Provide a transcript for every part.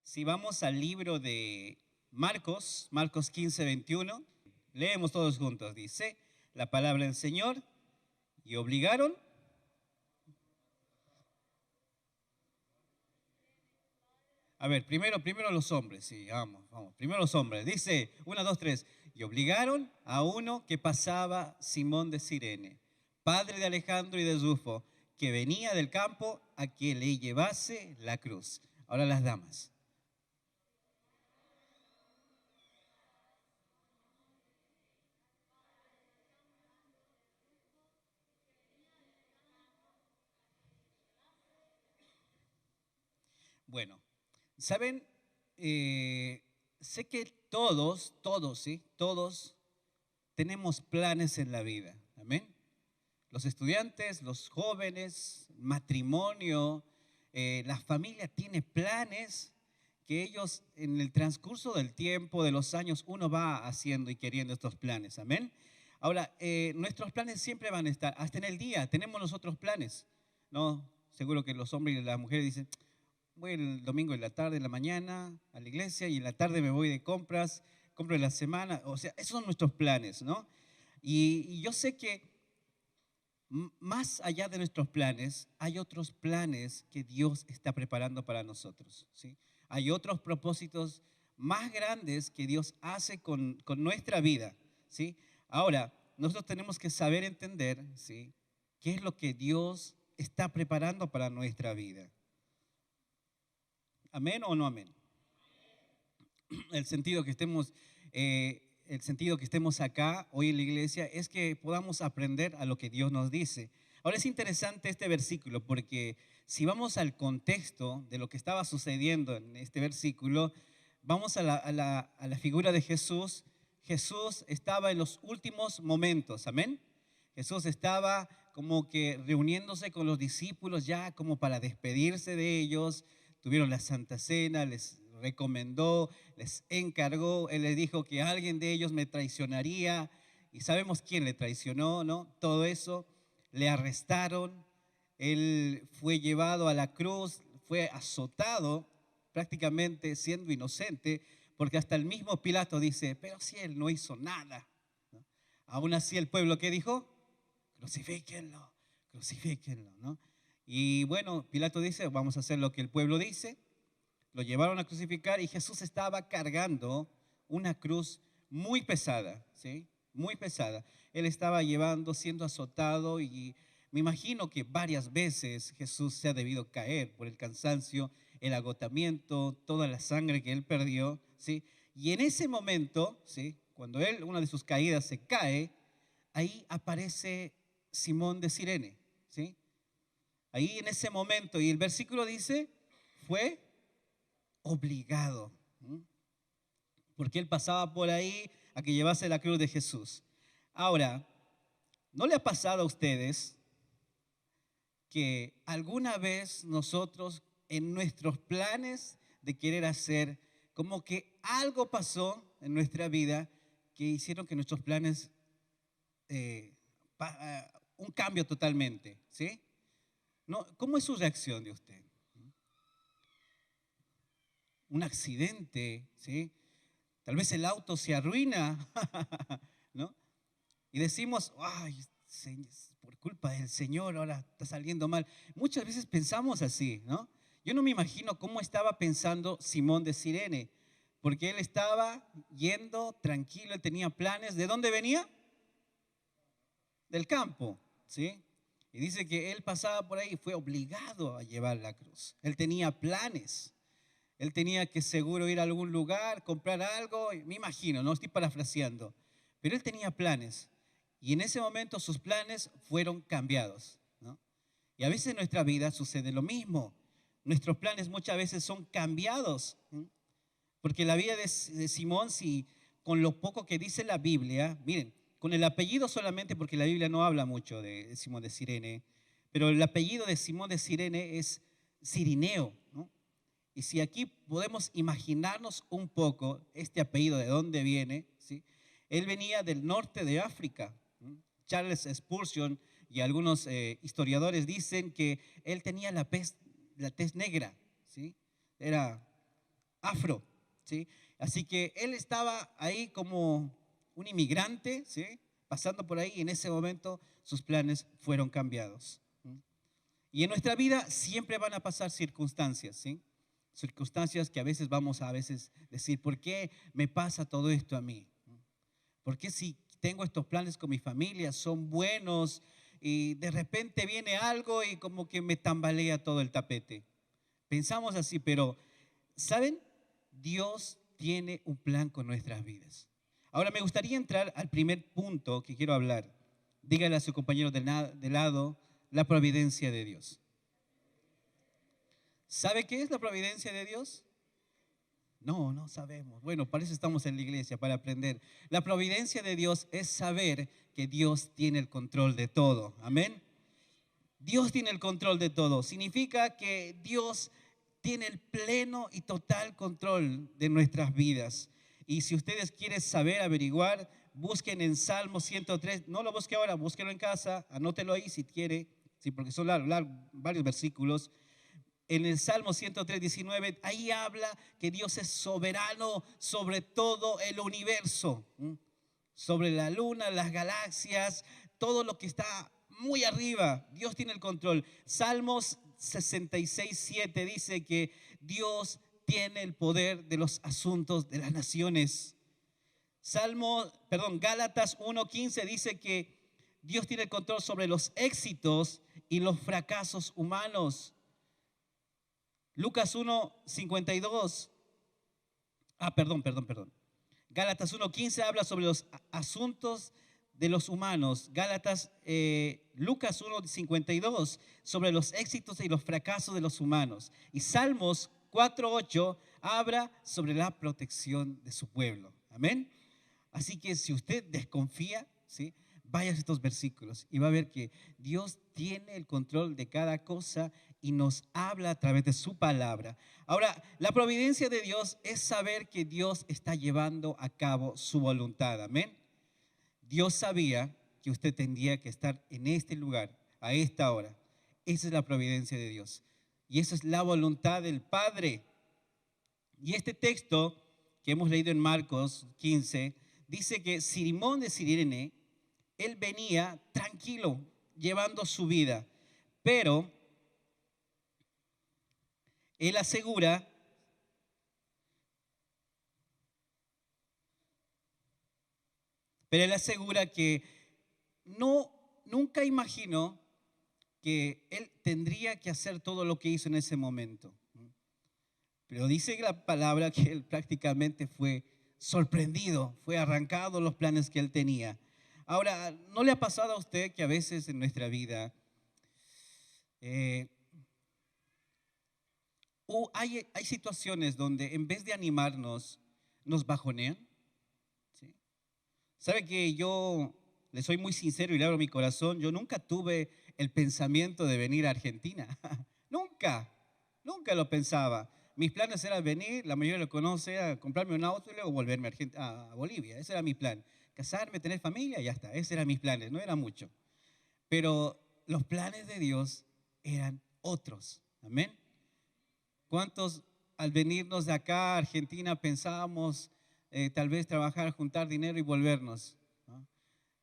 Si vamos al libro de Marcos, Marcos 15, 21, leemos todos juntos. Dice la palabra del Señor: y obligaron. A ver, primero los hombres, sí, vamos. Primero los hombres. Dice, 1, 2, 3. Y obligaron a uno que pasaba, Simón de Cirene, padre de Alejandro y de Rufo, que venía del campo, a que le llevase la cruz. Ahora las damas. Bueno, ¿saben? Eh, sé que todos, ¿sí? Todos tenemos planes en la vida. Amén. Los estudiantes, los jóvenes, matrimonio, la familia tiene planes que ellos en el transcurso del tiempo, de los años, uno va haciendo y queriendo estos planes. Amén. Ahora, nuestros planes siempre van a estar, hasta en el día tenemos nosotros planes, ¿no? Seguro que los hombres y las mujeres dicen, voy el domingo en la tarde, en la mañana a la iglesia y en la tarde me voy de compras, compro en la semana. O sea, esos son nuestros planes, ¿no? Y yo sé que más allá de nuestros planes, hay otros planes que Dios está preparando para nosotros, ¿sí? Hay otros propósitos más grandes que Dios hace con nuestra vida, ¿sí? Ahora, nosotros tenemos que saber entender, ¿sí?, qué es lo que Dios está preparando para nuestra vida. ¿Amén o no amén? El sentido que estemos, el sentido que estemos acá hoy en la iglesia es que podamos aprender a lo que Dios nos dice. Ahora es interesante este versículo porque si vamos al contexto de lo que estaba sucediendo en este versículo, vamos a la figura de Jesús. Jesús estaba en los últimos momentos, amén. Jesús estaba como que reuniéndose con los discípulos ya como para despedirse de ellos. Tuvieron la Santa Cena, les recomendó, les encargó, él les dijo que alguien de ellos me traicionaría y sabemos quién le traicionó, ¿no? Todo eso, le arrestaron, él fue llevado a la cruz, fue azotado prácticamente siendo inocente, porque hasta el mismo Pilato dice, pero si él no hizo nada, ¿no? Aún así el pueblo, ¿qué dijo? Crucifíquenlo, crucifíquenlo, ¿no? Y bueno, Pilato dice, vamos a hacer lo que el pueblo dice. Lo llevaron a crucificar y Jesús estaba cargando una cruz muy pesada, ¿sí? Muy pesada. Él estaba llevando, siendo azotado y me imagino que varias veces Jesús se ha debido caer por el cansancio, el agotamiento, toda la sangre que él perdió, ¿sí? Y en ese momento, ¿sí?, cuando él, una de sus caídas, se cae, ahí aparece Simón de Cirene, ¿sí? Ahí en ese momento, y el versículo dice, fue obligado, ¿m? Porque él pasaba por ahí a que llevase la cruz de Jesús. Ahora, ¿no le ha pasado a ustedes que alguna vez nosotros en nuestros planes de querer hacer, como que algo pasó en nuestra vida que hicieron que nuestros planes, eh, un cambio totalmente, ¿sí? ¿No? ¿Cómo es su reacción de usted? Un accidente, ¿sí? Tal vez el auto se arruina, ¿no? Y decimos, ay, por culpa del Señor ahora está saliendo mal. Muchas veces pensamos así, ¿no? Yo no me imagino cómo estaba pensando Simón de Cirene, porque él estaba yendo tranquilo, él tenía planes. ¿De dónde venía? Del campo, ¿sí? Y dice que él pasaba por ahí y fue obligado a llevar la cruz. Él tenía planes. Él tenía que seguro ir a algún lugar, comprar algo, me imagino, no estoy parafraseando, pero él tenía planes y en ese momento sus planes fueron cambiados, ¿no? Y a veces en nuestra vida sucede lo mismo. Nuestros planes muchas veces son cambiados, ¿sí? Porque la vida de Simón, si con lo poco que dice la Biblia, miren, con el apellido solamente, porque la Biblia no habla mucho de Simón de Cirene, pero el apellido de Simón de Cirene es Cirineo, ¿no? Y si aquí podemos imaginarnos un poco este apellido de dónde viene, ¿sí? Él venía del norte de África. Charles Spurgeon y algunos historiadores dicen que él tenía la tez negra, ¿sí? Era afro, ¿sí? Así que él estaba ahí como un inmigrante, ¿sí? Pasando por ahí y en ese momento sus planes fueron cambiados. Y en nuestra vida siempre van a pasar circunstancias, ¿sí? Circunstancias que a veces vamos a veces decir, ¿por qué me pasa todo esto a mí? ¿Por qué si tengo estos planes con mi familia, son buenos y de repente viene algo y como que me tambalea todo el tapete? Pensamos así, pero ¿saben? Dios tiene un plan con nuestras vidas. Ahora me gustaría entrar al primer punto que quiero hablar. Dígale a su compañero de lado la providencia de Dios. ¿Sabe qué es la providencia de Dios? No, no sabemos. Bueno, para eso estamos en la iglesia, para aprender. La providencia de Dios es saber que Dios tiene el control de todo. Amén. Dios tiene el control de todo. Significa que Dios tiene el pleno y total control de nuestras vidas. Y si ustedes quieren saber, averiguar, busquen en Salmo 103. No lo busque ahora, búsquelo en casa, anótelo ahí si quiere, sí, porque son varios versículos. En el Salmo 103, 19, ahí habla que Dios es soberano sobre todo el universo, sobre la luna, las galaxias, todo lo que está muy arriba. Dios tiene el control. Salmos 66, 7 dice que Dios tiene el poder de los asuntos de las naciones. Gálatas 1:15 dice que Dios tiene el control sobre los éxitos y los fracasos humanos. Lucas 1:52. Perdón. Gálatas 1:15 habla sobre los asuntos de los humanos. Lucas 1:52 sobre los éxitos y los fracasos de los humanos. Y Salmos 4:8 habla sobre la protección de su pueblo. Amén. Así que si usted desconfía, ¿sí?, vaya a estos versículos y va a ver que Dios tiene el control de cada cosa y nos habla a través de su palabra. Ahora, la providencia de Dios es saber que Dios está llevando a cabo su voluntad. Amén. Dios sabía que usted tendría que estar en este lugar a esta hora. Esa es la providencia de Dios. Y esa es la voluntad del Padre. Y este texto que hemos leído en Marcos 15 dice que Simón de Cirene, él venía tranquilo, llevando su vida, pero él asegura que nunca imaginó que él tendría que hacer todo lo que hizo en ese momento. Pero dice la palabra que él prácticamente fue sorprendido, fue arrancado los planes que él tenía. Ahora, ¿no le ha pasado a usted que a veces en nuestra vida hay situaciones donde en vez de animarnos, nos bajonean? ¿Sí? ¿Sabe que yo le soy muy sincero y le abro mi corazón? Yo nunca tuve el pensamiento de venir a Argentina. Nunca lo pensaba. Mis planes eran venir, la mayoría lo conoce, era comprarme un auto y luego volverme a Bolivia. Ese era mi plan. Casarme, tener familia, ya está. Ese eran mis planes, no era mucho. Pero los planes de Dios eran otros. Amén. ¿Cuántos al venirnos de acá a Argentina pensábamos tal vez trabajar, juntar dinero y volvernos? ¿No?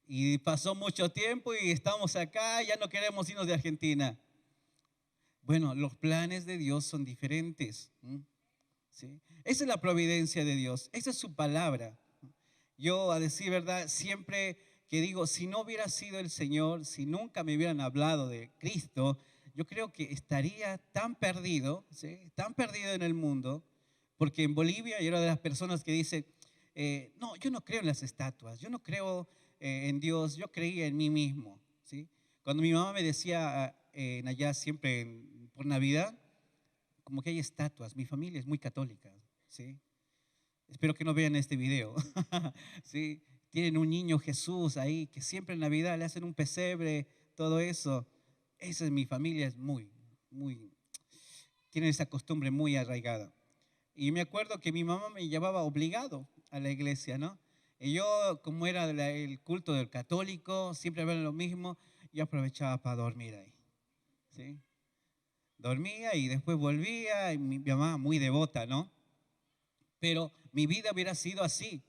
Y pasó mucho tiempo y estamos acá, ya no queremos irnos de Argentina. Bueno, los planes de Dios son diferentes. ¿Sí? Esa es la providencia de Dios, esa es su palabra. Yo, a decir verdad, siempre que digo, si no hubiera sido el Señor, si nunca me hubieran hablado de Cristo, yo creo que estaría tan perdido, ¿sí?, tan perdido en el mundo, porque en Bolivia yo era de las personas que dice, no, yo no creo en las estatuas, yo no creo en Dios, yo creía en mí mismo. ¿Sí? Cuando mi mamá me decía en allá siempre por Navidad, como que hay estatuas, mi familia es muy católica, ¿sí? Espero que no vean este video. ¿Sí? Tienen un niño Jesús ahí que siempre en Navidad le hacen un pesebre, todo eso. Esa es mi familia, es tienen esa costumbre muy arraigada. Y me acuerdo que mi mamá me llevaba obligado a la iglesia, ¿no? Y yo, como era el culto del católico, siempre era lo mismo, yo aprovechaba para dormir ahí, ¿sí? Dormía y después volvía, y mi mamá muy devota, ¿no? pero mi vida hubiera sido así.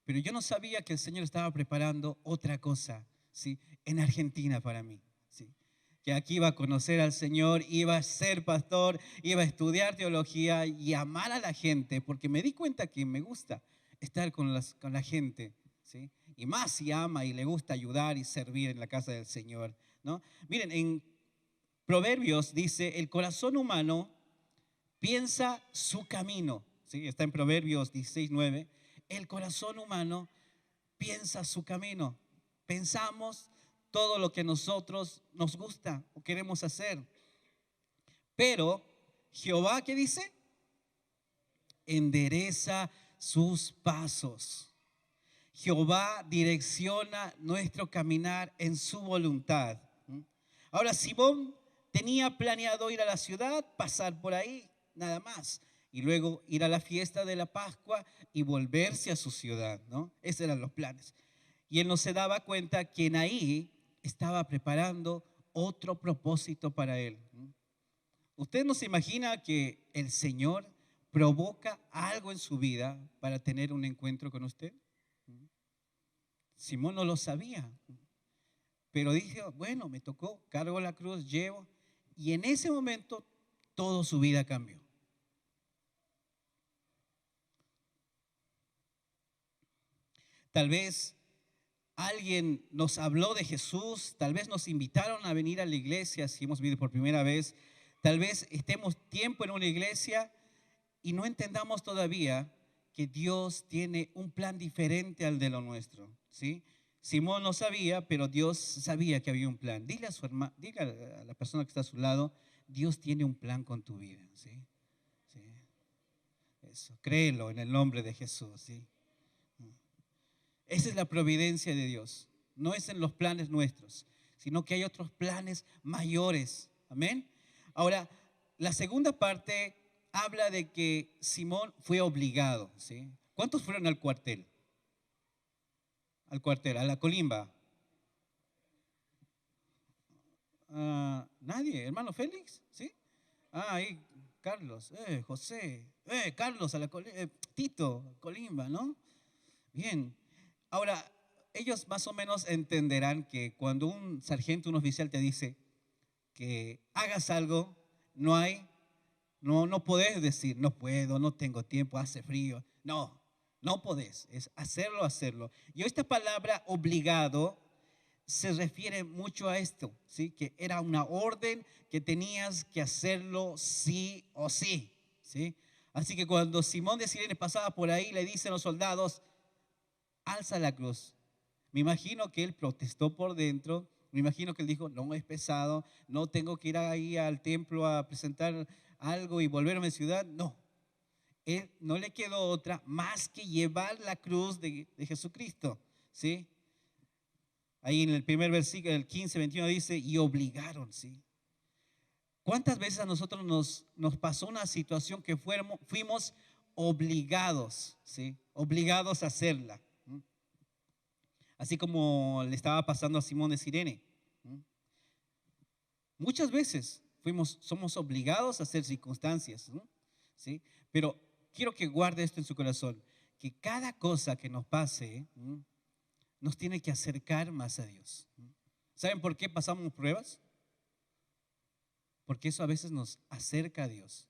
Pero yo no sabía que el Señor estaba preparando otra cosa, ¿sí? En Argentina para mí, ¿sí? Que aquí iba a conocer al Señor, iba a ser pastor, iba a estudiar teología y amar a la gente, porque me di cuenta que me gusta estar con la gente, ¿sí? Y más si ama y le gusta ayudar y servir en la casa del Señor, ¿no? Miren, en Proverbios dice, el corazón humano piensa su camino, ¿sí? Está en Proverbios 16:9. El corazón humano piensa su camino. Pensamos todo lo que nosotros nos gusta o queremos hacer. Pero Jehová, ¿qué dice? Endereza sus pasos. Jehová direcciona nuestro caminar en su voluntad. Ahora, Simón tenía planeado ir a la ciudad, pasar por ahí, nada más. Y luego ir a la fiesta de la Pascua y volverse a su ciudad, ¿no? Esos eran los planes. Y él no se daba cuenta que en ahí estaba preparando otro propósito para él. ¿Usted no se imagina que el Señor provoca algo en su vida para tener un encuentro con usted? Simón no lo sabía, pero dije, bueno, me tocó, cargo la cruz, llevo. Y en ese momento toda su vida cambió. Tal vez alguien nos habló de Jesús, tal vez nos invitaron a venir a la iglesia si hemos vivido por primera vez, tal vez estemos tiempo en una iglesia y no entendamos todavía que Dios tiene un plan diferente al de lo nuestro, ¿sí? Simón no sabía, pero Dios sabía que había un plan. Dile a su hermano, dile a la persona que está a su lado, Dios tiene un plan con tu vida, ¿sí? ¿Sí? Eso, créelo en el nombre de Jesús, ¿sí? Esa es la providencia de Dios. No es en los planes nuestros, sino que hay otros planes mayores. Amén. Ahora, la segunda parte habla de que Simón fue obligado, ¿sí? ¿Cuántos fueron al cuartel? Al cuartel, a la colimba. Nadie, hermano Félix, ¿sí? Ahí, Carlos, José, Carlos, a la Tito, colimba, ¿no? Bien. Ahora, ellos más o menos entenderán que cuando un sargento, un oficial te dice que hagas algo, no podés decir, no puedo, no tengo tiempo, hace frío. No, no podés, es hacerlo, hacerlo. Y esta palabra obligado se refiere mucho a esto, ¿sí? Que era una orden que tenías que hacerlo sí o sí, ¿sí? Así que cuando Simón de Cirene pasaba por ahí, le dicen los soldados, alza la cruz. Me imagino que él protestó por dentro. Me imagino que él dijo, no es pesado, no tengo que ir ahí al templo a presentar algo y volverme a ciudad. No, él no le quedó otra más que llevar la cruz de Jesucristo, ¿sí? Ahí en el primer versículo, el 15, 21 dice, y obligaron, ¿sí? ¿Cuántas veces a nosotros nos pasó una situación que fuimos obligados, ¿sí? Obligados a hacerla. Así como le estaba pasando a Simón de Cirene. Muchas veces somos obligados a hacer circunstancias, ¿sí? Pero quiero que guarde esto en su corazón, que cada cosa que nos pase nos tiene que acercar más a Dios. ¿Saben por qué pasamos pruebas? Porque eso a veces nos acerca a Dios.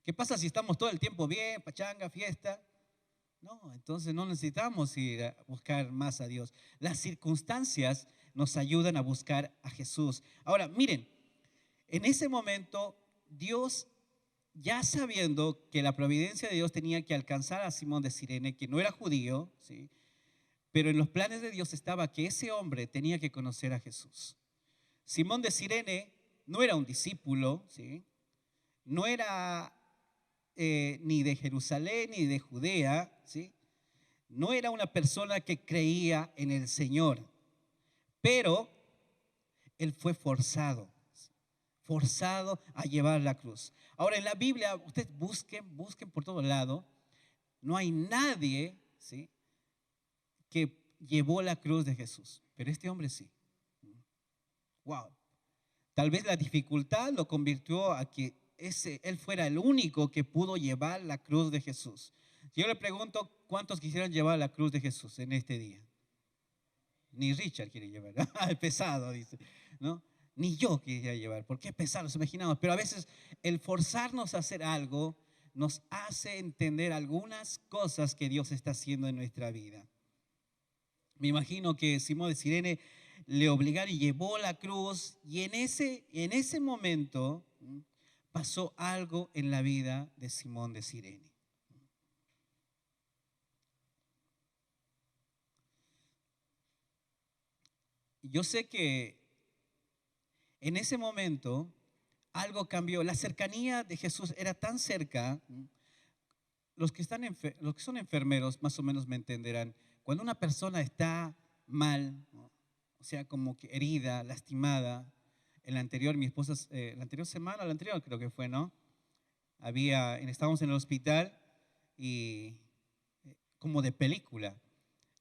¿Qué pasa si estamos todo el tiempo bien, pachanga, fiesta? No, entonces no necesitamos ir a buscar más a Dios. Las circunstancias nos ayudan a buscar a Jesús. Ahora, miren, en ese momento Dios, ya sabiendo que la providencia de Dios tenía que alcanzar a Simón de Cirene, que no era judío, ¿sí? Pero en los planes de Dios estaba que ese hombre tenía que conocer a Jesús. Simón de Cirene no era un discípulo, ¿sí? No era ni de Jerusalén ni de Judea, ¿sí? No era una persona que creía en el Señor, pero él fue forzado a llevar la cruz. Ahora en la Biblia, ustedes busquen por todo lado, no hay nadie, ¿sí?, que llevó la cruz de Jesús, pero este hombre sí. Wow. Tal vez la dificultad lo convirtió a que él fuera el único que pudo llevar la cruz de Jesús. Si yo le pregunto, ¿cuántos quisieran llevar la cruz de Jesús en este día? Ni Richard quiere llevar. Es pesado, dice, ¿no? Ni yo quería llevar, porque es pesado, nos imaginamos. Pero a veces el forzarnos a hacer algo nos hace entender algunas cosas que Dios está haciendo en nuestra vida. Me imagino que Simón de Cirene le obligaron y llevó la cruz, y en ese momento pasó algo en la vida de Simón de Cirene. Yo sé que en ese momento algo cambió. La cercanía de Jesús era tan cerca. Los que son enfermeros más o menos me entenderán. Cuando una persona está mal, ¿no? O sea, como que herida, lastimada, mi esposa, la anterior semana, la anterior creo que fue, ¿no? Estábamos en el hospital y como de película,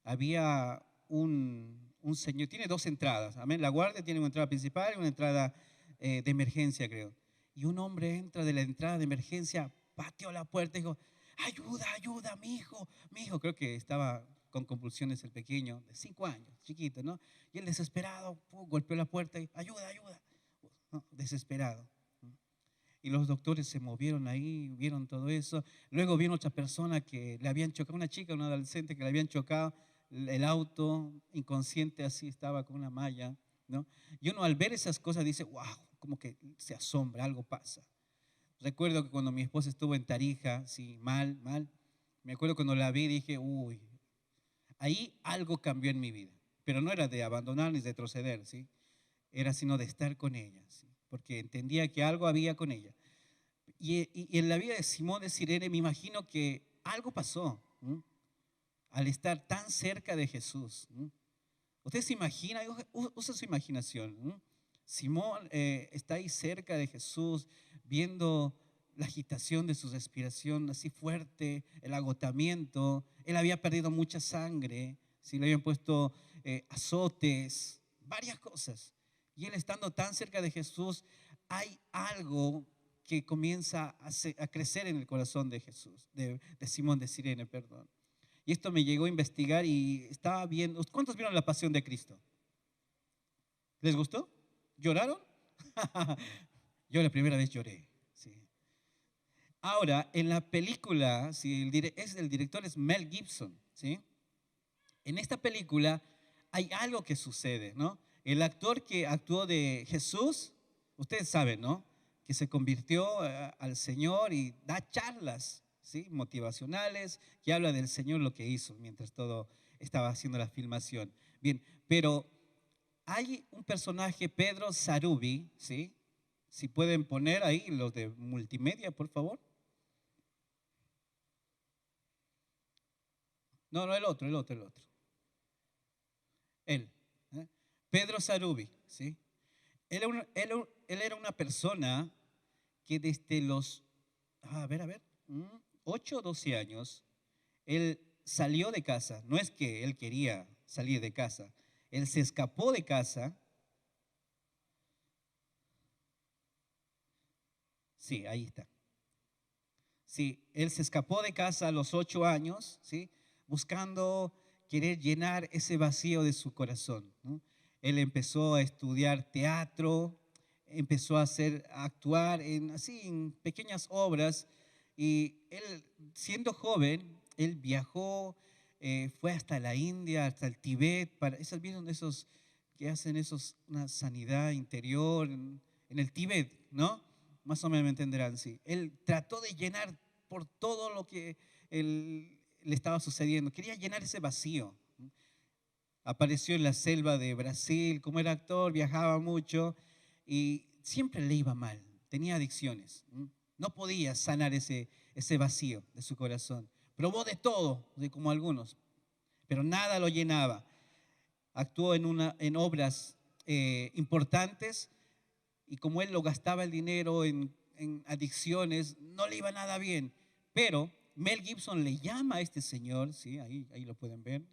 había un señor, tiene dos entradas, amén. La guardia tiene una entrada principal y una entrada de emergencia, creo. Y un hombre entra de la entrada de emergencia, pateó la puerta y dijo, ayuda, ayuda, mi hijo, creo que estaba con convulsiones el pequeño, de 5 años, chiquito, ¿no? Y el desesperado golpeó la puerta y ayuda, ayuda, ¿no? Desesperado. Y los doctores se movieron ahí, vieron todo eso. Luego vieron otra persona que le habían chocado, una chica, una adolescente que le habían chocado el auto, inconsciente así, estaba con una malla, ¿no? Y uno al ver esas cosas dice, wow, como que se asombra, algo pasa. Recuerdo que cuando mi esposa estuvo en Tarija, sí, mal, mal, me acuerdo cuando la vi dije, uy, ahí algo cambió en mi vida. Pero no era de abandonar ni de retroceder, ¿sí? Era sino de estar con ella, ¿sí? Porque entendía que algo había con ella. Y en la vida de Simón de Cirene me imagino que algo pasó, ¿m? Al estar tan cerca de Jesús. ¿M? Usted se imagina, usa su imaginación. ¿M? Simón está ahí cerca de Jesús, viendo la agitación de su respiración así fuerte, el agotamiento. Él había perdido mucha sangre, ¿sí? Le habían puesto azotes, varias cosas. Y él estando tan cerca de Jesús, hay algo que comienza a crecer en el corazón de Jesús, de Simón de Cirene, perdón. Y esto me llegó a investigar y estaba viendo. ¿Cuántos vieron La Pasión de Cristo? ¿Les gustó? ¿Lloraron? Yo la primera vez lloré. Sí. Ahora, en la película, si el director es Mel Gibson, ¿sí? En esta película hay algo que sucede, ¿no? El actor que actuó de Jesús, ustedes saben, ¿no? Que se convirtió al Señor y da charlas, ¿sí? Motivacionales, que habla del Señor, lo que hizo mientras todo estaba haciendo la filmación. Bien, pero hay un personaje, Pedro Sarubi, ¿sí? Si pueden poner ahí los de multimedia, por favor. No, no, el otro. Él, ¿eh? Pedro Sarubi, ¿sí? Él era una persona que desde los, 8 o 12 años, él salió de casa. No es que él quería salir de casa, él se escapó de casa. Sí, ahí está. Sí, él se escapó de casa a los 8 años, ¿sí? Buscando querer llenar ese vacío de su corazón, ¿no? Él empezó a estudiar teatro, empezó a actuar en pequeñas obras, y él, siendo joven, él viajó, fue hasta la India, hasta el Tíbet, ¿vieron esos que hacen una sanidad interior en el Tíbet, ¿no? Más o menos me entenderán, sí. Él trató de llenar por todo lo que le estaba sucediendo. Quería llenar ese vacío. Apareció en la selva de Brasil, como era actor, viajaba mucho y siempre le iba mal. Tenía adicciones. No podía sanar ese vacío de su corazón. Probó de todo, como algunos, pero nada lo llenaba. Actuó en obras importantes, y como él lo gastaba el dinero en adicciones, no le iba nada bien. Pero Mel Gibson le llama a este señor, ¿sí? Ahí lo pueden ver,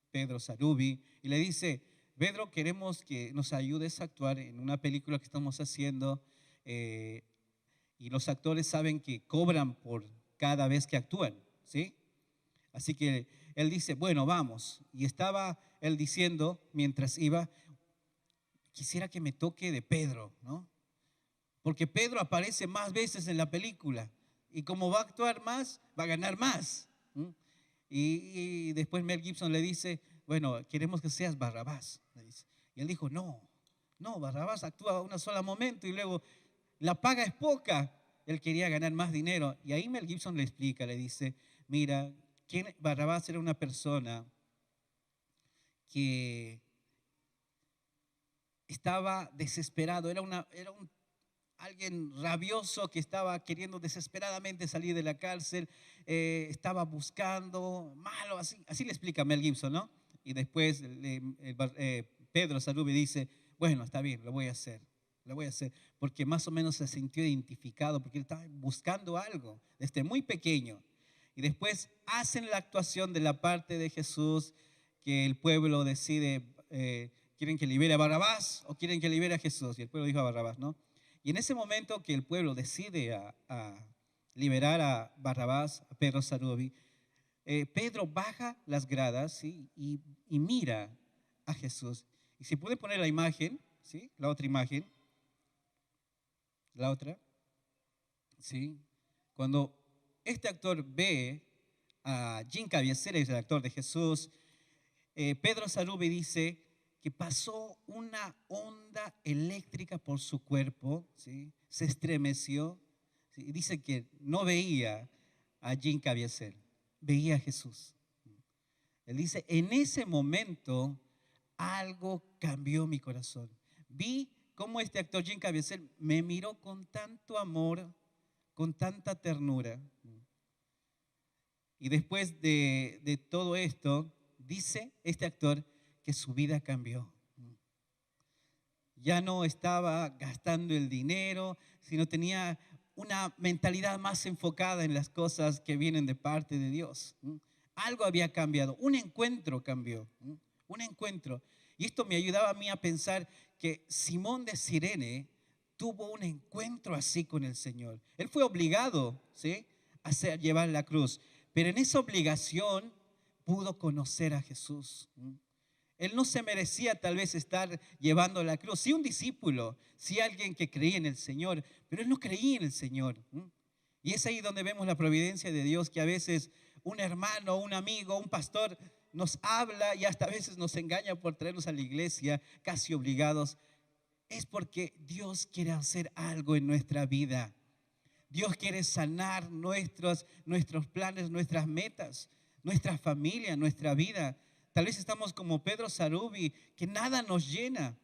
Pedro Sarubi, y le dice, Pedro, queremos que nos ayudes a actuar en una película que estamos haciendo, y los actores saben que cobran por cada vez que actúan, ¿sí? Así que él dice, bueno, vamos. Y estaba él diciendo, mientras iba, quisiera que me toque de Pedro, ¿no? Porque Pedro aparece más veces en la película. Y como va a actuar más, va a ganar más. ¿Mm? Y después Mel Gibson le dice, bueno, queremos que seas Barrabás. Le dice. Y él dijo, no, Barrabás actúa un solo momento y luego la paga es poca. Él quería ganar más dinero. Y ahí Mel Gibson le explica, le dice, mira, Barrabás era una persona que estaba desesperado, era alguien rabioso que estaba queriendo desesperadamente salir de la cárcel, estaba buscando, malo, así le explica Mel Gibson, ¿no? Y después Pedro Sarubí dice, bueno, está bien, lo voy a hacer, porque más o menos se sintió identificado, porque él estaba buscando algo desde muy pequeño. Y después hacen la actuación de la parte de Jesús, que el pueblo decide, ¿quieren que libere a Barrabás o quieren que libere a Jesús? Y el pueblo dijo a Barrabás, ¿no? Y en ese momento que el pueblo decide a liberar a Barrabás, a Pedro Sarubí, Pedro baja las gradas, ¿sí? y mira a Jesús. Y si puede poner la imagen, ¿sí? La otra imagen, la otra, ¿sí? Cuando este actor ve a Jim Caviezel, es el actor de Jesús, Pedro Sarubí dice que pasó una onda eléctrica por su cuerpo, ¿sí? Se estremeció, ¿sí? Y dice que no veía a Jim Caviezel, veía a Jesús. Él dice, en ese momento algo cambió mi corazón. Vi cómo este actor Jim Caviezel me miró con tanto amor, con tanta ternura. Y después de todo esto, dice este actor que su vida cambió. Ya no estaba gastando el dinero, sino tenía una mentalidad más enfocada en las cosas que vienen de parte de Dios. Algo había cambiado, un encuentro cambió, un encuentro. Y esto me ayudaba a mí a pensar que Simón de Cirene tuvo un encuentro así con el Señor. Él fue obligado, ¿sí?, a llevar la cruz, pero en esa obligación pudo conocer a Jesús. Él no se merecía tal vez estar llevando la cruz. Sí, un discípulo, sí, alguien que creía en el Señor, pero él no creía en el Señor. Y es ahí donde vemos la providencia de Dios, que a veces un hermano, un amigo, un pastor nos habla y hasta a veces nos engaña por traernos a la iglesia casi obligados. Es porque Dios quiere hacer algo en nuestra vida. Dios quiere sanar nuestros planes, nuestras metas, nuestra familia, nuestra vida. Tal vez estamos como Pedro Sarubí, que nada nos llena.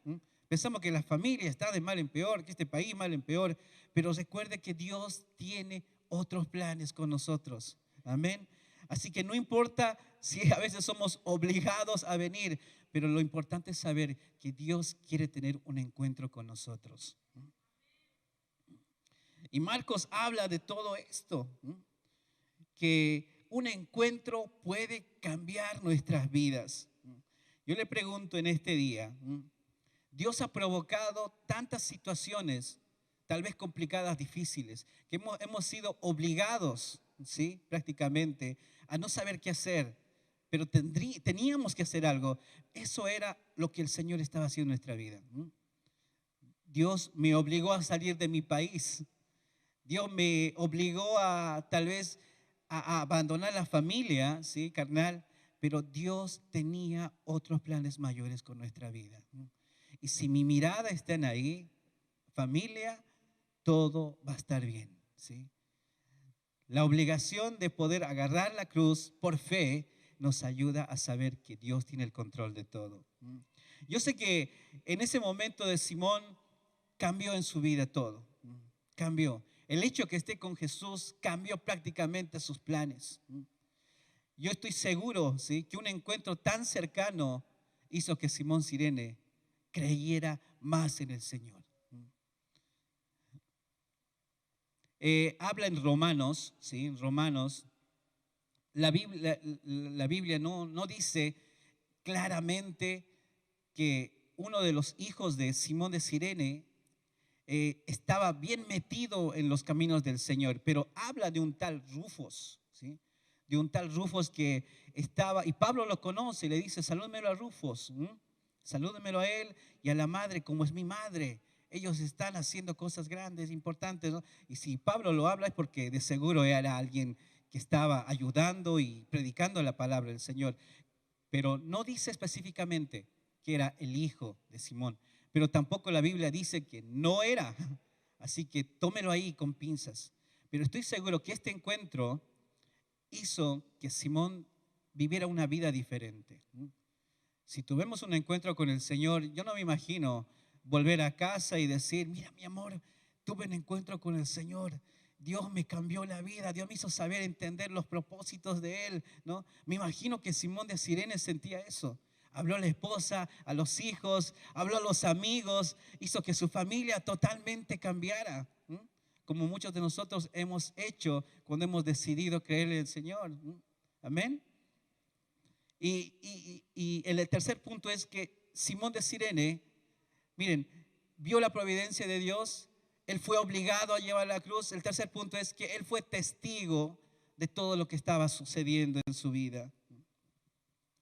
Pensamos que la familia está de mal en peor, que este país mal en peor, pero recuerde que Dios tiene otros planes con nosotros. Amén. Así que no importa si a veces somos obligados a venir, pero lo importante es saber que Dios quiere tener un encuentro con nosotros. Y Marcos habla de todo esto, que un encuentro puede cambiar nuestras vidas. Yo le pregunto en este día, Dios ha provocado tantas situaciones, tal vez complicadas, difíciles, que hemos sido obligados, ¿sí?, prácticamente a no saber qué hacer, pero teníamos que hacer algo. Eso era lo que el Señor estaba haciendo en nuestra vida. Dios me obligó a salir de mi país. Dios me obligó a tal vez a abandonar la familia, ¿sí?, carnal, pero Dios tenía otros planes mayores con nuestra vida. Y si mi mirada está en ahí, familia, todo va a estar bien, ¿sí? La obligación de poder agarrar la cruz por fe nos ayuda a saber que Dios tiene el control de todo. Yo sé que en ese momento de Simón cambió en su vida todo, cambió. El hecho que esté con Jesús cambió prácticamente sus planes. Yo estoy seguro, ¿sí?, que un encuentro tan cercano hizo que Simón Cirene creyera más en el Señor. Habla en Romanos, ¿sí? En Romanos, la Biblia no dice claramente que uno de los hijos de Simón de Cirene estaba bien metido en los caminos del Señor, pero habla de un tal Rufos, ¿sí? de un tal Rufos que estaba, y Pablo lo conoce y le dice, salúdemelo a Rufos, salúdemelo a él y a la madre como es mi madre. Ellos están haciendo cosas grandes, importantes, ¿no? Y si Pablo lo habla es porque de seguro era alguien que estaba ayudando y predicando la palabra del Señor. Pero no dice específicamente que era el hijo de Simón, pero tampoco la Biblia dice que no era. Así que tómelo ahí con pinzas. Pero estoy seguro que este encuentro hizo que Simón viviera una vida diferente. Si tuvimos un encuentro con el Señor, yo no me imagino volver a casa y decir, mira mi amor, tuve un encuentro con el Señor. Dios me cambió la vida, Dios me hizo saber entender los propósitos de Él, ¿no? Me imagino que Simón de Cirene sentía eso. Habló a la esposa, a los hijos, habló a los amigos, hizo que su familia totalmente cambiara, como muchos de nosotros hemos hecho cuando hemos decidido creer en el Señor. Amén. Y el tercer punto es que Simón de Cirene, miren, vio la providencia de Dios, él fue obligado a llevar la cruz. El tercer punto es que él fue testigo de todo lo que estaba sucediendo en su vida.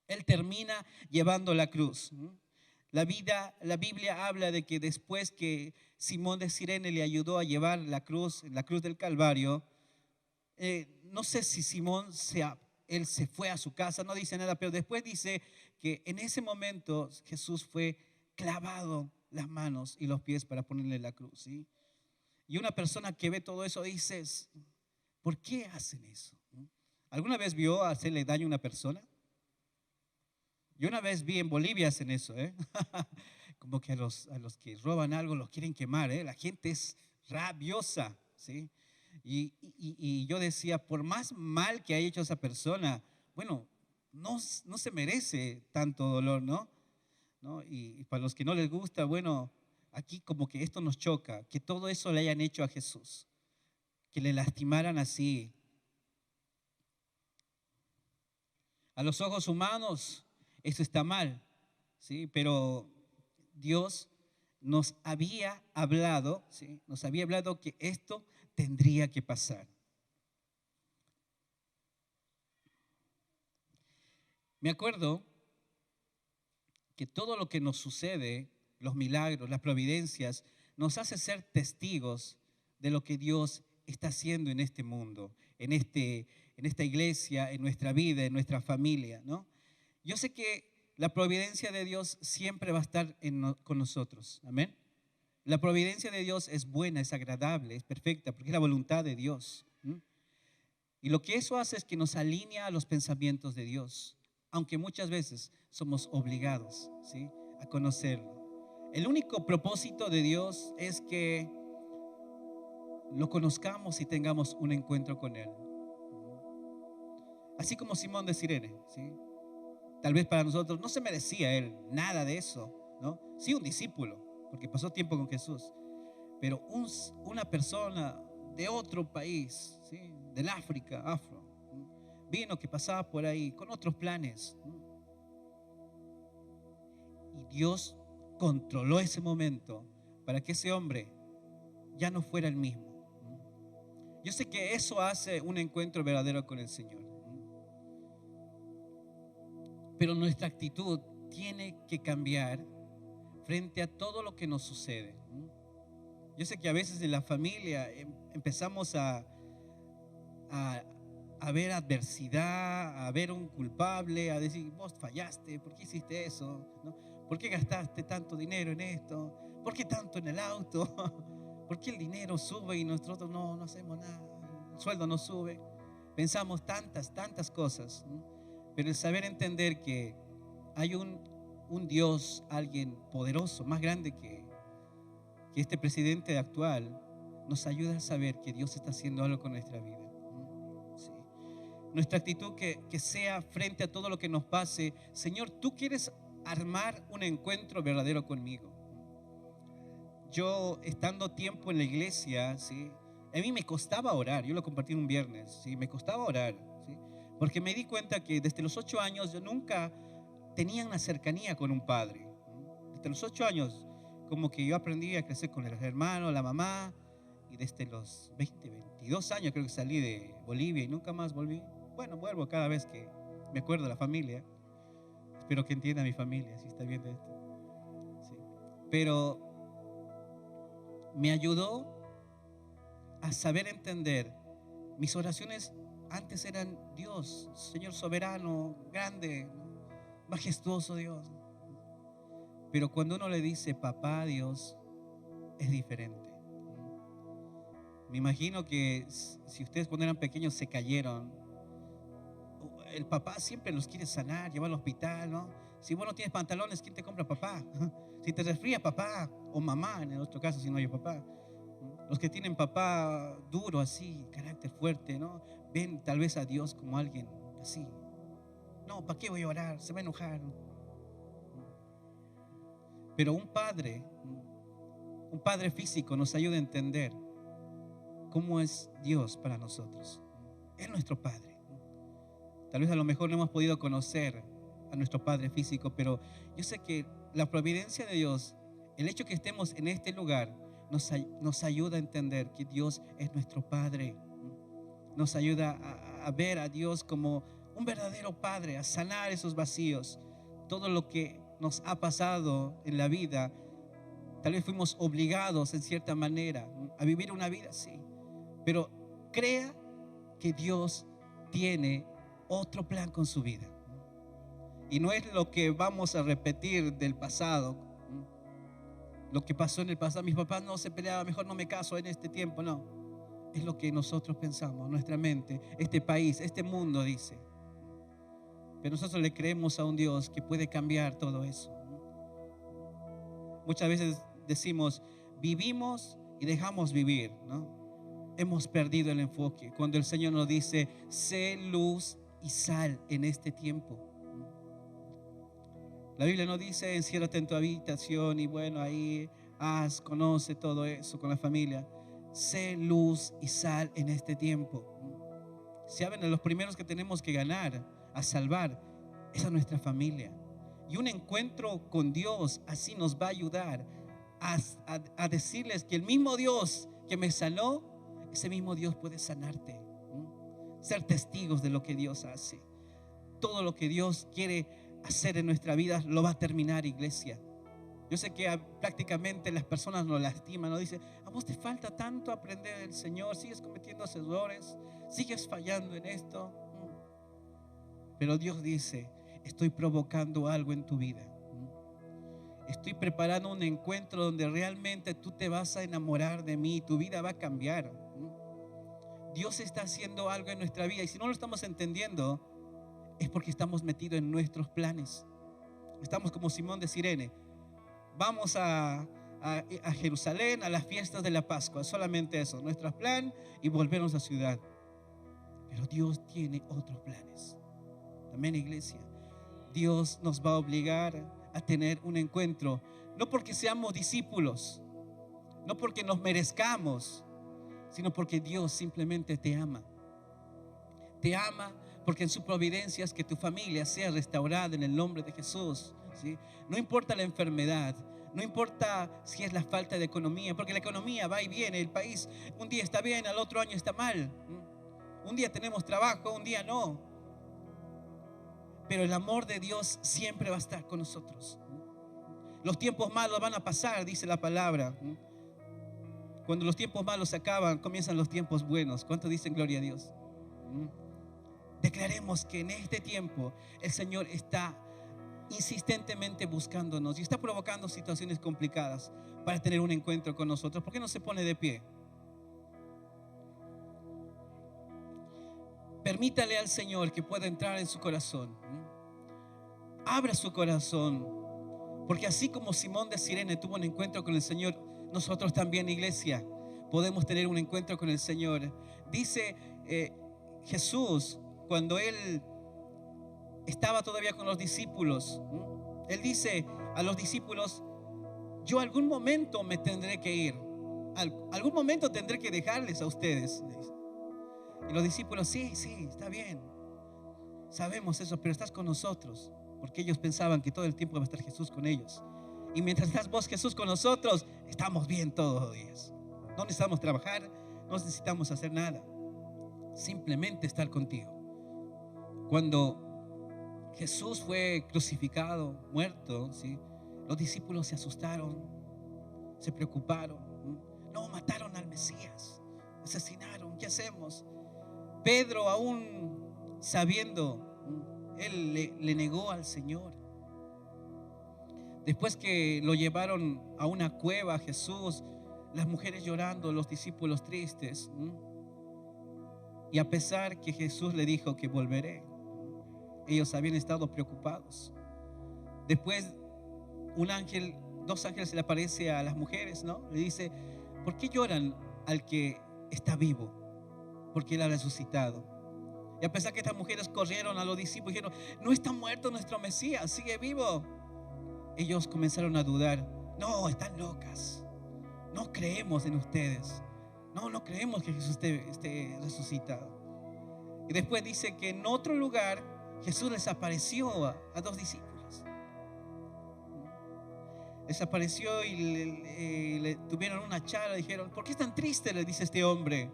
Él termina llevando la cruz. La Biblia habla de que después que Simón de Cirene le ayudó a llevar la cruz del Calvario, no sé si Simón él se fue a su casa, no dice nada, pero después dice que en ese momento Jesús fue clavado las manos y los pies para ponerle la cruz, ¿sí? Y una persona que ve todo eso dice, ¿por qué hacen eso? ¿Alguna vez vio hacerle daño a una persona? Yo una vez vi en Bolivia hacen eso, como que a los que roban algo los quieren quemar, la gente es rabiosa, ¿sí? Y yo decía, por más mal que haya hecho esa persona, bueno, no se merece tanto dolor, ¿no? Y para los que no les gusta, bueno, aquí como que esto nos choca, que todo eso le hayan hecho a Jesús, que le lastimaran así. A los ojos humanos, eso está mal, ¿sí? Pero Dios nos había hablado, ¿sí? Nos había hablado que esto tendría que pasar. Me acuerdo que todo lo que nos sucede, los milagros, las providencias, nos hace ser testigos de lo que Dios está haciendo en este mundo, en esta iglesia, en nuestra vida, en nuestra familia, ¿no? Yo sé que la providencia de Dios siempre va a estar con nosotros, amén. La providencia de Dios es buena, es agradable, es perfecta, porque es la voluntad de Dios. Y lo que eso hace es que nos alinea a los pensamientos de Dios, aunque muchas veces somos obligados, ¿sí?, a conocerlo. El único propósito de Dios es que lo conozcamos y tengamos un encuentro con Él. Así como Simón de Cirene, ¿sí? Tal vez para nosotros no se merecía él nada de eso, ¿no? Sí, un discípulo, porque pasó tiempo con Jesús, pero una persona de otro país, ¿sí?, del África, vino, que pasaba por ahí con otros planes, y Dios controló ese momento para que ese hombre ya no fuera el mismo. Yo sé que eso hace un encuentro verdadero con el Señor. Pero nuestra actitud tiene que cambiar frente a todo lo que nos sucede. Yo sé que a veces en la familia empezamos a ver adversidad, a ver un culpable, a decir, vos fallaste, ¿por qué hiciste eso? ¿No? ¿Por qué gastaste tanto dinero en esto? ¿Por qué tanto en el auto? ¿Por qué el dinero sube y nosotros no hacemos nada? El sueldo no sube. Pensamos tantas cosas, ¿no? Pero el saber entender que hay un Dios, alguien poderoso, más grande que este presidente actual, nos ayuda a saber que Dios está haciendo algo con nuestra vida. Sí. Nuestra actitud que sea frente a todo lo que nos pase, Señor, tú quieres armar un encuentro verdadero conmigo. Yo, estando tiempo en la iglesia, ¿sí?, a mí me costaba orar. Yo lo compartí un viernes, ¿sí? Me costaba orar, ¿sí?, porque me di cuenta que desde los 8 años yo nunca tenía una cercanía con un padre. Desde los 8 años, como que yo aprendí a crecer con los hermanos, la mamá, y desde los 22 años creo que salí de Bolivia y nunca más volví. Bueno, vuelvo cada vez que me acuerdo de la familia. Espero que entienda mi familia, si está viendo esto. Sí. Pero me ayudó a saber entender. Mis oraciones antes eran: Dios, Señor soberano, grande, majestuoso Dios. Pero cuando uno le dice papá Dios, es diferente. Me imagino que si ustedes cuando eran pequeños se cayeron, el papá siempre los quiere sanar, llevar al hospital, ¿no? Si vos no tienes pantalones, ¿quién te compra, papá? Si te resfrías, papá, o mamá, en el otro caso, si no hay papá. Los que tienen papá duro, así, carácter fuerte, ¿no? Ven tal vez a Dios como alguien así. No, ¿para qué voy a orar? Se va a enojar. Pero un padre físico nos ayuda a entender cómo es Dios para nosotros. Es nuestro Padre. Tal vez a lo mejor no hemos podido conocer a nuestro Padre físico, pero yo sé que la providencia de Dios, el hecho que estemos en este lugar, nos ayuda a entender que Dios es nuestro Padre. Nos ayuda a ver a Dios como un verdadero Padre, a sanar esos vacíos. Todo lo que nos ha pasado en la vida, tal vez fuimos obligados en cierta manera a vivir una vida así. Pero crea que Dios tiene otro plan con su vida. Y no es lo que vamos a repetir del pasado, lo que pasó en el pasado. Mis papás no se peleaban, mejor no me caso en este tiempo. No, es lo que nosotros pensamos, nuestra mente, este país, este mundo dice. Pero nosotros le creemos a un Dios que puede cambiar todo eso. Muchas veces decimos, vivimos y dejamos vivir, ¿no? Hemos perdido el enfoque cuando el Señor nos dice: sé luz y sal en este tiempo. La Biblia no dice: enciérrate en tu habitación y bueno, ahí conoce todo eso con la familia. Sé luz y sal en este tiempo. Saben, los primeros que tenemos que ganar, a salvar, es a nuestra familia. Y un encuentro con Dios así nos va a ayudar a decirles que el mismo Dios que me sanó, ese mismo Dios puede sanarte. Ser testigos de lo que Dios hace. Todo lo que Dios quiere hacer en nuestra vida lo va a terminar, iglesia. Yo sé que prácticamente las personas nos lastiman, nos dicen: a vos te falta tanto aprender del Señor, sigues cometiendo errores, sigues fallando en esto. Pero Dios dice: estoy provocando algo en tu vida. Estoy preparando un encuentro donde realmente tú te vas a enamorar de mí y tu vida va a cambiar. Dios está haciendo algo en nuestra vida, y si no lo estamos entendiendo es porque estamos metidos en nuestros planes. Estamos como Simón de Cirene. Vamos a Jerusalén a las fiestas de la Pascua, solamente eso, nuestro plan, y volvernos a ciudad. Pero Dios tiene otros planes. Amén, iglesia. Dios nos va a obligar a tener un encuentro, no porque seamos discípulos, no porque nos merezcamos, sino porque Dios simplemente te ama. Te ama porque en su providencia es que tu familia sea restaurada en el nombre de Jesús, ¿sí? No importa la enfermedad, no importa si es la falta de economía, porque la economía va y viene. El país un día está bien, al otro año está mal. Un día tenemos trabajo, un día no. Pero el amor de Dios siempre va a estar con nosotros. Los tiempos malos van a pasar, dice la palabra. Cuando los tiempos malos se acaban, comienzan los tiempos buenos. ¿Cuántos dicen gloria a Dios? Declaremos que en este tiempo el Señor está insistentemente buscándonos y está provocando situaciones complicadas para tener un encuentro con nosotros. ¿Por qué no se pone de pie? Permítale al Señor que pueda entrar en su corazón. Abra su corazón, porque así como Simón de Cirene tuvo un encuentro con el Señor, nosotros también, iglesia, podemos tener un encuentro con el Señor. Dice Jesús, cuando Él estaba todavía con los discípulos, Él dice a los discípulos: yo algún momento me tendré que ir, algún momento tendré que dejarles a ustedes. Y los discípulos: sí, está bien, sabemos eso, pero estás con nosotros. Porque ellos pensaban que todo el tiempo iba a estar Jesús con ellos. Y mientras estás vos, Jesús, con nosotros, estamos bien todos los días. No necesitamos trabajar, no necesitamos hacer nada. Simplemente estar contigo. Cuando Jesús fue crucificado, muerto, ¿sí? Los discípulos se asustaron, se preocuparon. No, mataron al Mesías, asesinaron, ¿qué hacemos? Pedro, aún sabiendo, él le negó al Señor. Después que lo llevaron a una cueva, Jesús, las mujeres llorando, los discípulos tristes. Y a pesar que Jesús le dijo que volveré, ellos habían estado preocupados. Después dos ángeles se le aparece a las mujeres, ¿no? Le dice: ¿por qué lloran al que está vivo? Porque él ha resucitado. Y a pesar que estas mujeres corrieron a los discípulos y dijeron: no está muerto nuestro Mesías, sigue vivo. Ellos comenzaron a dudar. No, están locas. No creemos en ustedes. No creemos que Jesús esté resucitado. Y después dice que en otro lugar Jesús les apareció a dos discípulos. Les apareció y le tuvieron una charla. Dijeron: ¿por qué están tristes? Le dice este hombre.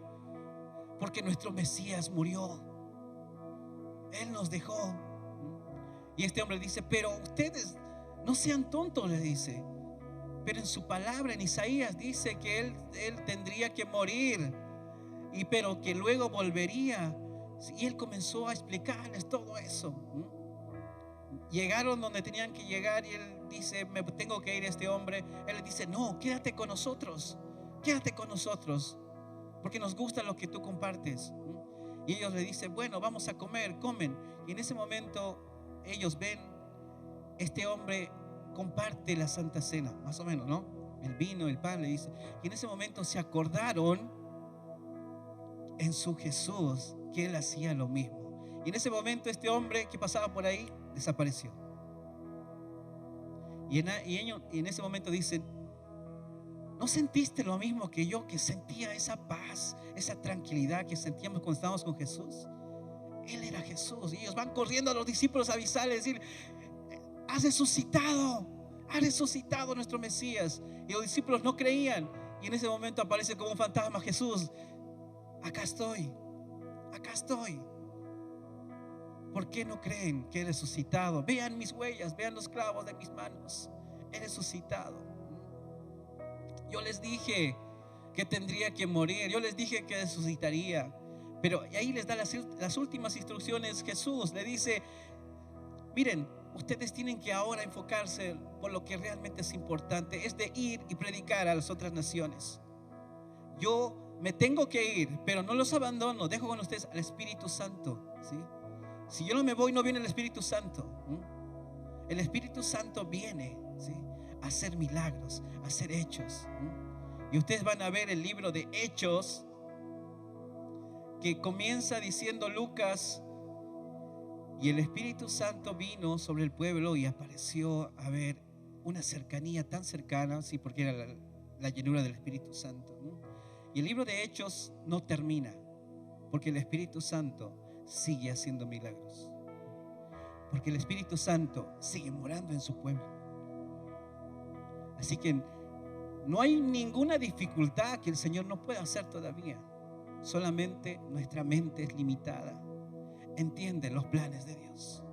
Porque nuestro Mesías murió. Él nos dejó. Y este hombre dice: pero ustedes no sean tontos, le dice. Pero en su palabra, en Isaías, dice que él tendría que morir, pero que luego volvería. Y él comenzó a explicarles todo eso. Llegaron donde tenían que llegar y él dice: me tengo que ir. Este hombre, él le dice: no, quédate con nosotros, porque nos gusta lo que tú compartes. Y ellos le dicen: bueno, vamos a comer. Comen. Y en ese momento ellos ven, este hombre comparte la Santa Cena, más o menos, ¿no? El vino, el pan, le dice. Y en ese momento se acordaron en su Jesús que él hacía lo mismo. Y en ese momento este hombre que pasaba por ahí desapareció. Y en ese momento dicen: ¿no sentiste lo mismo que yo, que sentía esa paz, esa tranquilidad que sentíamos cuando estábamos con Jesús? Él era Jesús. Y ellos van corriendo a los discípulos a avisarles, decir: ha resucitado nuestro Mesías. Y los discípulos no creían. Y en ese momento aparece como un fantasma Jesús: acá estoy. ¿Por qué no creen que he resucitado? Vean mis huellas, vean los clavos de mis manos. He resucitado. Yo les dije que tendría que morir. Yo les dije que resucitaría. Pero ahí les da las últimas instrucciones Jesús. Le dice: miren, ustedes tienen que ahora enfocarse por lo que realmente es importante, es de ir y predicar a las otras naciones. Yo me tengo que ir, pero no los abandono, dejo con ustedes al Espíritu Santo, ¿sí? Si yo no me voy, no viene el Espíritu Santo. El Espíritu Santo viene, ¿sí?, a hacer milagros, a hacer hechos. Y ustedes van a ver el libro de Hechos, que comienza diciendo Lucas: y el Espíritu Santo vino sobre el pueblo y apareció a ver una cercanía tan cercana, sí, porque era la llenura del Espíritu Santo, ¿no? Y el libro de Hechos no termina, porque el Espíritu Santo sigue haciendo milagros, porque el Espíritu Santo sigue morando en su pueblo. Así que no hay ninguna dificultad que el Señor no pueda hacer todavía. Solamente nuestra mente es limitada. Entiende los planes de Dios.